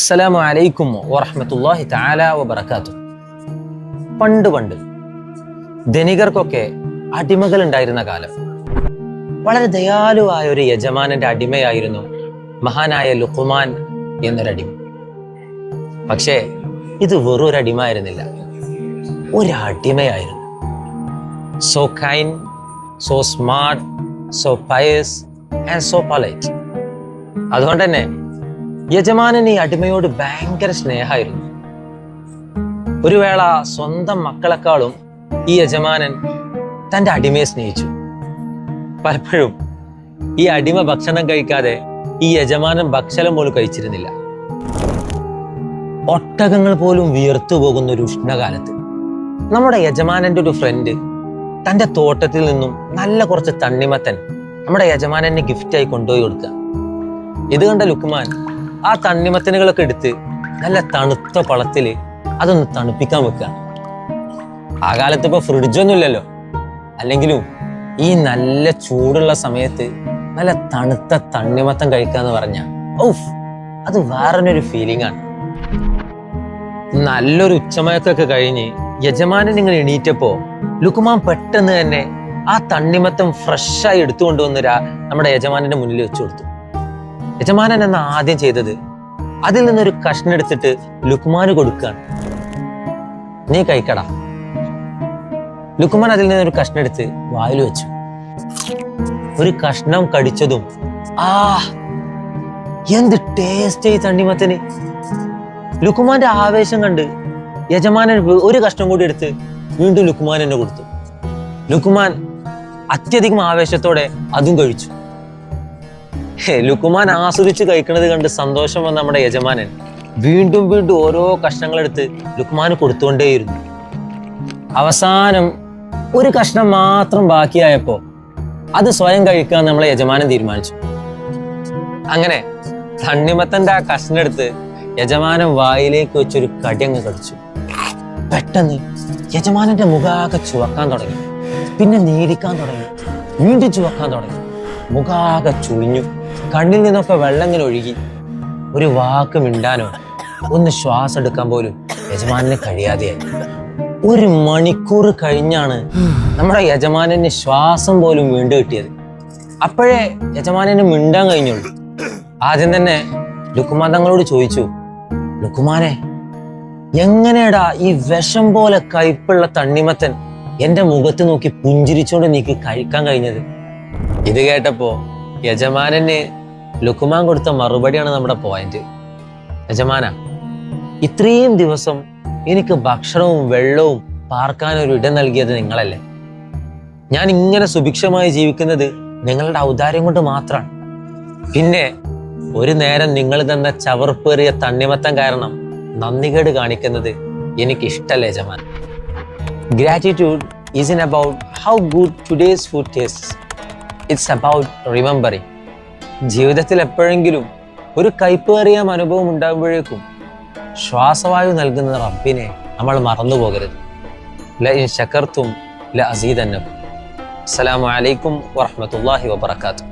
അസ്സലാമു അലൈക്കും വറഹ്മത്തുള്ളാഹി തആല വബറകാതുഹു. പണ്ട് ധനികർക്കൊക്കെ അടിമകൾ ഉണ്ടായിരുന്ന കാലം. വളരെ ദയാലുവായ ഒരു യജമാനന്റെ അടിമയായിരുന്നു മഹാനായ ലുഖ്മാൻ എന്നൊരടിമ. പക്ഷേ ഇത് വെറൊരു അടിമയായിരുന്നില്ല, ഒരു അടിമയായിരുന്നു. So kind, so smart, so pious and so polite. അതുകൊണ്ട് തന്നെ യജമാനൻ ഈ അടിമയോട് ഭയങ്കര സ്നേഹമായിരുന്നു. ഒരു വേള സ്വന്തം മക്കളെക്കാളും ഈ യജമാനൻ തൻ്റെ അടിമയെ സ്നേഹിച്ചു. പലപ്പോഴും ഈ അടിമ ഭക്ഷണം കഴിക്കാതെ ഈ യജമാനൻ ഭക്ഷണം പോലും കഴിച്ചിരുന്നില്ല. ഒട്ടകങ്ങൾ പോലും വിയർത്തു പോകുന്ന ഒരു ഉഷ്ണകാലത്ത് നമ്മുടെ യജമാനന്റെ ഒരു ഫ്രണ്ട് തൻ്റെ തോട്ടത്തിൽ നിന്നും നല്ല കുറച്ച് തണ്ണിമത്തൻ നമ്മുടെ യജമാനന് ഗിഫ്റ്റായി കൊണ്ടുപോയി കൊടുക്കുക. ഇത് കണ്ട ലുക്മാൻ ആ തണ്ണിമത്തനുകളൊക്കെ എടുത്ത് നല്ല തണുത്ത കുളത്തില് അതൊന്ന് തണുപ്പിക്കാൻ വെക്കുകയാണ്. ആ കാലത്ത് ഇപ്പൊ ഫ്രിഡ്ജൊന്നും ഇല്ലല്ലോ, അല്ലെങ്കിലും ഈ നല്ല ചൂടുള്ള സമയത്ത് നല്ല തണുത്ത തണ്ണിമത്തം കഴിക്കാന്ന് പറഞ്ഞ ഔഫ്, അത് വേറൊരു ഫീലിംഗ് ആണ്. നല്ലൊരു ഉച്ചമയക്കൊക്കെ കഴിഞ്ഞ് യജമാനൻ നിങ്ങൾ എണീറ്റപ്പോ ലുക്മാൻ പെട്ടെന്ന് തന്നെ ആ തണ്ണിമത്തം ഫ്രഷായി എടുത്തുകൊണ്ടുവന്ന് നമ്മുടെ യജമാനന്റെ മുന്നിൽ വെച്ചു കൊടുത്തു. യജമാനൻ എന്ന ആദ്യം ചെയ്തത് അതിൽ നിന്നൊരു കഷ്ണം എടുത്തിട്ട് ലുക്മാന് കൊടുക്കുകയാണ്. നീ കഴിക്കടാ. ലുക്മാൻ അതിൽ നിന്നൊരു കഷ്ണം എടുത്ത് വായിൽ വെച്ചു. ഒരു കഷ്ണം കടിച്ചതും എന്ത് ടേസ്റ്റ് ഈ തണ്ണിമത്തന്! ലുക്മാന്റെ ആവേശം കണ്ട് യജമാനൻ ഒരു കഷ്ണം കൂടി എടുത്ത് വീണ്ടും ലുക്മാൻ എന്നെ കൊടുത്തു. ലുക്മാൻ അത്യധികം ആവേശത്തോടെ അതും കഴിച്ചു. ലുക്മാൻ ആസ്വദിച്ച് കഴിക്കുന്നത് കണ്ട് സന്തോഷം വന്ന നമ്മുടെ യജമാനൻ വീണ്ടും വീണ്ടും ഓരോ കഷ്ണങ്ങളെടുത്ത് ലുക്മാന് കൊടുത്തുകൊണ്ടേയിരുന്നു. അവസാനം ഒരു കഷ്ണം മാത്രം ബാക്കിയായപ്പോ അത് സ്വയം കഴിക്കാൻ നമ്മളെ യജമാനൻ തീരുമാനിച്ചു. അങ്ങനെ തണ്ണിമത്തന്റെ ആ കഷ്ണം എടുത്ത് യജമാനൻ വായിലേക്ക് വെച്ചൊരു കടി അങ്ങ് കടിച്ചു. പെട്ടെന്ന് യജമാനന്റെ മുഖാകെ ചുവക്കാൻ തുടങ്ങി, പിന്നെ നീടിക്കാൻ തുടങ്ങി, വീണ്ടും ചുവക്കാൻ തുടങ്ങി. മുഖാകെ ചുളിഞ്ഞു, കണ്ണിൽ നിന്നൊക്കെ വെള്ളം ഇങ്ങനെ ഒഴുകി. ഒരു വാക്ക് മിണ്ടാനോ ഒന്ന് ശ്വാസം എടുക്കാൻ പോലും യജമാനന് കഴിയാതെയായി. 1 മണിക്കൂർ കഴിഞ്ഞാണ് നമ്മുടെ യജമാനന് ശ്വാസം പോലും വീണ്ടും കിട്ടിയത്. അപ്പോഴേ യജമാനന് മിണ്ടാൻ കഴിഞ്ഞുള്ളൂ. ആദ്യം തന്നെ ലുക്മാൻ തങ്ങളോട് ചോദിച്ചു, ലുക്മാനെ, എങ്ങനെയാടാ ഈ വിഷം പോലെ കയ്പുള്ള തണ്ണിമത്തൻ എന്റെ മുഖത്ത് നോക്കി പുഞ്ചിരിച്ചോണ്ട് നീക്ക് കഴിക്കാൻ കഴിഞ്ഞത്? ഇത് കേട്ടപ്പോ യജമാനന് ലുക്മാൻ കൊടുത്ത മറുപടിയാണ് നമ്മുടെ പോയിന്റ്. യജമാന, ഇത്രയും ദിവസം എനിക്ക് ഭക്ഷണവും വെള്ളവും പാർക്കാനൊരു ഇടം നൽകിയത് നിങ്ങളല്ലേ. ഞാൻ ഇങ്ങനെ സുഭിക്ഷമായി ജീവിക്കുന്നത് നിങ്ങളുടെ ഔദാര്യം കൊണ്ട് മാത്രമാണ്. പിന്നെ ഒരു നേരം നിങ്ങൾ തന്ന ചവർപ്പേറിയ തണ്ണിമത്തം കാരണം നന്ദികേട് കാണിക്കുന്നത് എനിക്ക് ഇഷ്ടമല്ല യജമാൻ. Gratitude isn't about how good today's food tastes. It's about remembering. ജീവിതത്തിൽ എപ്പോഴെങ്കിലും ഒരു കയ്പേറിയ അനുഭവം ഉണ്ടാകുമ്പോഴേക്കും ശ്വാസവായു നൽകുന്ന റബ്ബിനെ നമ്മൾ മറന്നു പോകരുത്. ലഇൻ ശകർതും ലഅസീദന്നകും. അസ്സലാമു അലൈക്കും വറഹ്മത്തുള്ളാഹി വബറകാതുഹു.